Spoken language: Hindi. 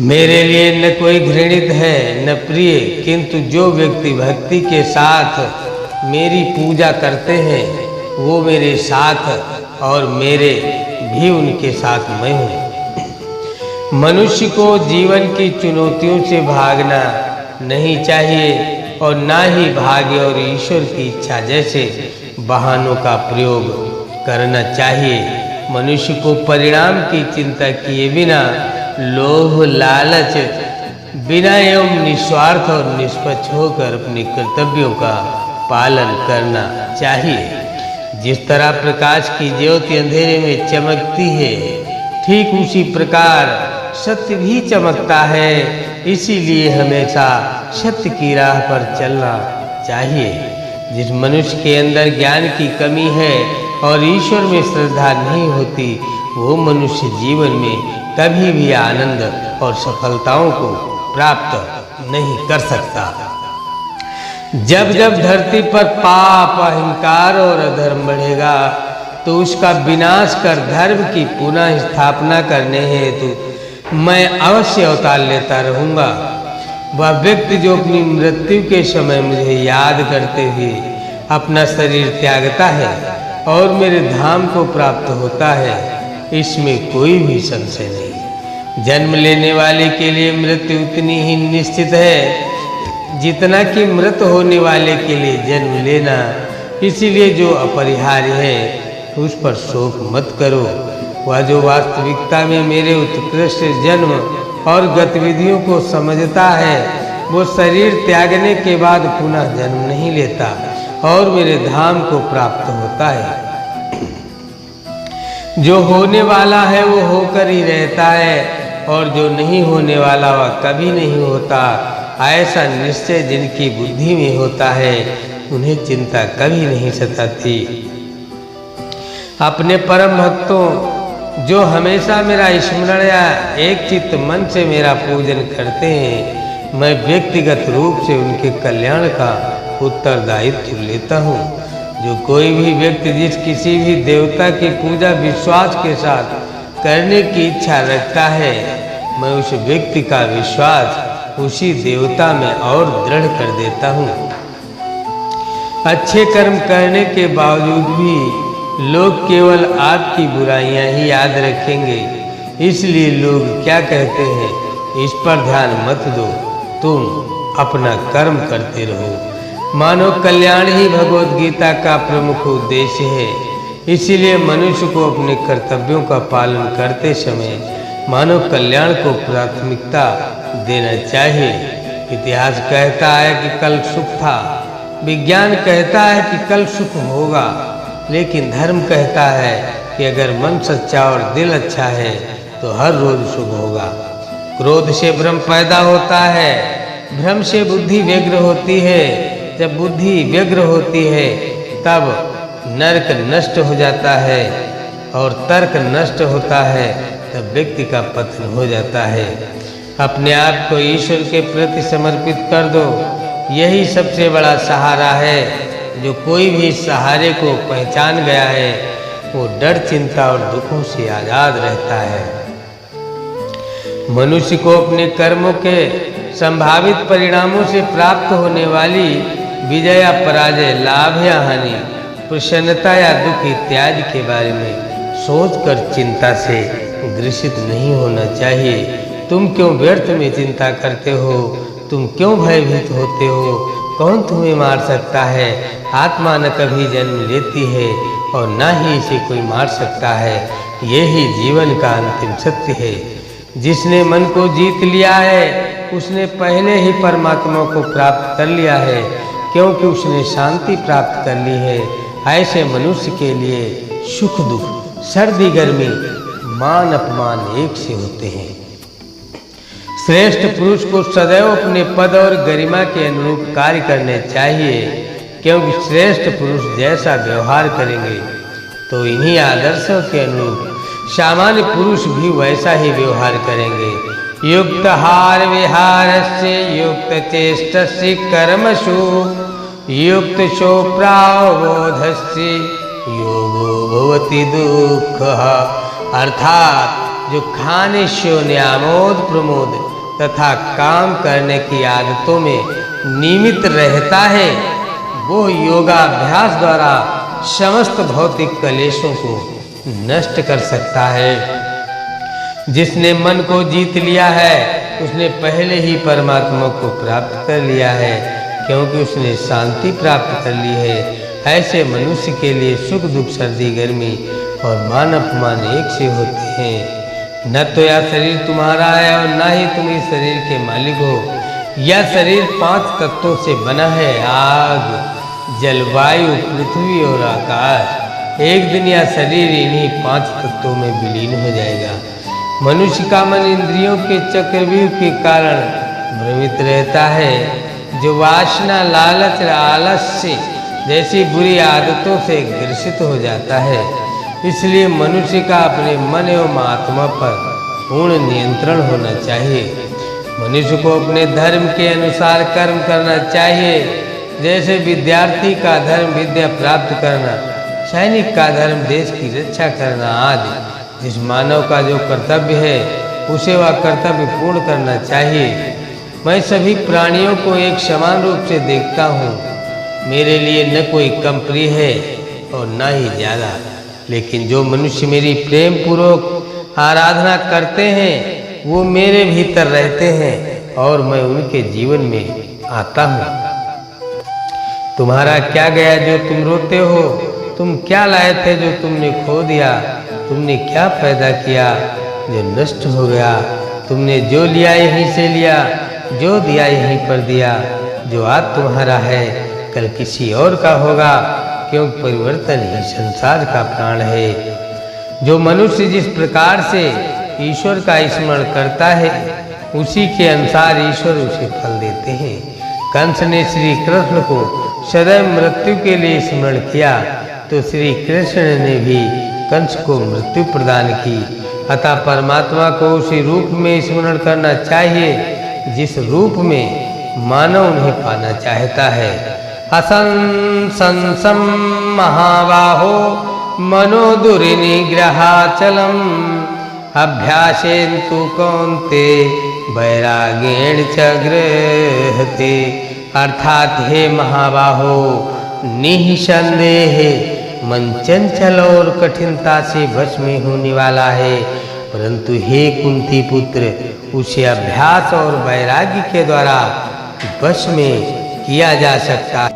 मेरे लिए न कोई घृणित है न प्रिय, किंतु जो व्यक्ति भक्ति के साथ मेरी पूजा करते हैं वो मेरे साथ और मेरे भी उनके साथ मैं हूँ। मनुष्य को जीवन की चुनौतियों से भागना नहीं चाहिए और ना ही भाग्य और ईश्वर की इच्छा जैसे बहानों का प्रयोग करना चाहिए। मनुष्य को परिणाम की चिंता किए बिना लोभ लालच बिना एवं निस्वार्थ और निष्पक्ष होकर अपने कर्तव्यों का पालन करना चाहिए। जिस तरह प्रकाश की ज्योति अंधेरे में चमकती है, ठीक उसी प्रकार सत्य भी चमकता है। इसीलिए हमेशा सत्य की राह पर चलना चाहिए। जिस मनुष्य के अंदर ज्ञान की कमी है और ईश्वर में श्रद्धा नहीं होती, वो मनुष्य जीवन में कभी भी आनंद और सफलताओं को प्राप्त नहीं कर सकता। जब जब धरती पर पाप, अहंकार और अधर्म बढ़ेगा तो उसका विनाश कर धर्म की पुनः स्थापना करने हेतु मैं अवश्य अवतार लेता रहूँगा। वह व्यक्ति जो अपनी मृत्यु के समय मुझे याद करते हुए अपना शरीर त्यागता है और मेरे धाम को प्राप्त होता है, इसमें कोई भी संशय नहीं। जन्म लेने वाले के लिए मृत्यु उतनी ही निश्चित है जितना कि मृत होने वाले के लिए जन्म लेना। इसीलिए जो अपरिहार्य है उस पर शोक मत करो। वह जो वास्तविकता में मेरे उत्कृष्ट जन्म और गतिविधियों को समझता है वो शरीर त्यागने के बाद पुनः जन्म नहीं लेता और मेरे धाम को प्राप्त होता है। जो होने वाला है वो होकर ही रहता है और जो नहीं होने वाला वह कभी नहीं होता। ऐसा निश्चय जिनकी बुद्धि में होता है उन्हें चिंता कभी नहीं सताती। अपने परम भक्तों जो हमेशा मेरा स्मरण या एक चित्त मन से मेरा पूजन करते हैं, मैं व्यक्तिगत रूप से उनके कल्याण का उत्तरदायित्व लेता हूँ। जो कोई भी व्यक्ति जिस किसी भी देवता की पूजा विश्वास के साथ करने की इच्छा रखता है, मैं उस व्यक्ति का विश्वास उसी देवता में और दृढ़ कर देता हूँ। अच्छे कर्म करने के बावजूद भी लोग केवल आपकी बुराइयां ही याद रखेंगे। इसलिए लोग क्या कहते हैं इस पर ध्यान मत दो, तुम अपना कर्म करते रहो। मानव कल्याण ही भगवत गीता का प्रमुख उद्देश्य है। इसीलिए मनुष्य को अपने कर्तव्यों का पालन करते समय मानव कल्याण को प्राथमिकता देना चाहिए। इतिहास कहता है कि कल सुख था, विज्ञान कहता है कि कल सुख होगा, लेकिन धर्म कहता है कि अगर मन सच्चा और दिल अच्छा है तो हर रोज शुभ होगा। क्रोध से भ्रम पैदा होता है, भ्रम से बुद्धि व्यग्र होती है। जब बुद्धि व्यग्र होती है तब नरक नष्ट हो जाता है और तर्क नष्ट होता है, तब व्यक्ति का पतन हो जाता है। अपने आप को ईश्वर के प्रति समर्पित कर दो, यही सबसे बड़ा सहारा है। जो कोई भी सहारे को पहचान गया है वो डर, चिंता और दुखों से आजाद रहता है। मनुष्य को अपने कर्मों के संभावित परिणामों से प्राप्त होने वाली विजय या पराजय, लाभ या हानि, प्रसन्नता या दुख इत्यादि के बारे में सोचकर चिंता से ग्रसित नहीं होना चाहिए। तुम क्यों व्यर्थ में चिंता करते हो? तुम क्यों भयभीत होते हो? कौन तुम्हें मार सकता है? आत्मा न कभी जन्म लेती है और न ही इसे कोई मार सकता है। यही जीवन का अंतिम सत्य है। जिसने मन को जीत लिया है उसने पहले ही परमात्मा को प्राप्त कर लिया है, क्योंकि उसने शांति प्राप्त कर ली है। ऐसे मनुष्य के लिए सुख दुख, सर्दी गर्मी, मान अपमान एक से होते हैं। श्रेष्ठ पुरुष को सदैव अपने पद और गरिमा के अनुरूप कार्य करने चाहिए, क्योंकि श्रेष्ठ पुरुष जैसा व्यवहार करेंगे तो इन्हीं आदर्शों के अनुरूप सामान्य पुरुष भी वैसा ही व्यवहार करेंगे। युक्त हार विहारस्य युक्त चेष्टस्य कर्मसु युक्त शोप्रावबोधस्य योगो भवति दुःखः। अर्थात जो खाने शोने आमोद प्रमोद तथा काम करने की आदतों में नियमित रहता है, वो योगाभ्यास द्वारा समस्त भौतिक कलेशों को नष्ट कर सकता है। जिसने मन को जीत लिया है उसने पहले ही परमात्मा को प्राप्त कर लिया है, क्योंकि उसने शांति प्राप्त कर ली है। ऐसे मनुष्य के लिए सुख दुख सर्दी गर्मी और मान अपमान एक से होते हैं। न तो यह शरीर तुम्हारा है और न ही तुम इस शरीर के मालिक हो। यह शरीर 5 तत्वों से बना है, आग, जलवायु, पृथ्वी और आकाश। एक दिन यह शरीर इन्हीं 5 तत्वों में विलीन हो जाएगा। मनुष्य का मन इंद्रियों के चक्रव्यूह के कारण भ्रमित रहता है, जो वासना, लालच, आलस्य जैसी बुरी आदतों से ग्रसित हो जाता है। इसलिए मनुष्य का अपने मन एवं आत्मा पर पूर्ण नियंत्रण होना चाहिए। मनुष्य को अपने धर्म के अनुसार कर्म करना चाहिए। जैसे विद्यार्थी का धर्म विद्या प्राप्त करना, सैनिक का धर्म देश की रक्षा करना आदि। जिस मानव का जो कर्तव्य है उसे वह कर्तव्य पूर्ण करना चाहिए। मैं सभी प्राणियों को एक समान रूप से देखता हूँ। मेरे लिए न कोई कम प्रिय है और न ही ज़्यादा। लेकिन जो मनुष्य मेरी प्रेम पूर्वक आराधना करते हैं वो मेरे भीतर रहते हैं और मैं उनके जीवन में आता हूँ। तुम्हारा क्या गया जो तुम रोते हो? तुम क्या लाए थे जो तुमने खो दिया? तुमने क्या पैदा किया जो नष्ट हो गया? तुमने जो लिया यहीं से लिया, जो दिया यहीं पर दिया। जो आज तुम्हारा है कल किसी और का होगा, क्योंकि परिवर्तन ही संसार का प्राण है। जो मनुष्य जिस प्रकार से ईश्वर का स्मरण करता है उसी के अनुसार ईश्वर उसे फल देते हैं। कंस ने श्री कृष्ण को सदैव मृत्यु के लिए स्मरण किया तो श्री कृष्ण ने भी कंस को मृत्यु प्रदान की। अतः परमात्मा को उसी रूप में स्मरण करना चाहिए जिस रूप में मानव उन्हें पाना चाहता है। असंसंसं महाबाहो मनोदुर्निग्रहाचलम् अभ्यासेन तु कौन्ते वैराग्येण च गृह्यते। अर्थात हे महाबाहो, निःसंदेह मन चंचल और कठिनता से वश में होने वाला है, परंतु हे कुंती पुत्र, उसे अभ्यास और वैराग्य के द्वारा वश में किया जा सकता है।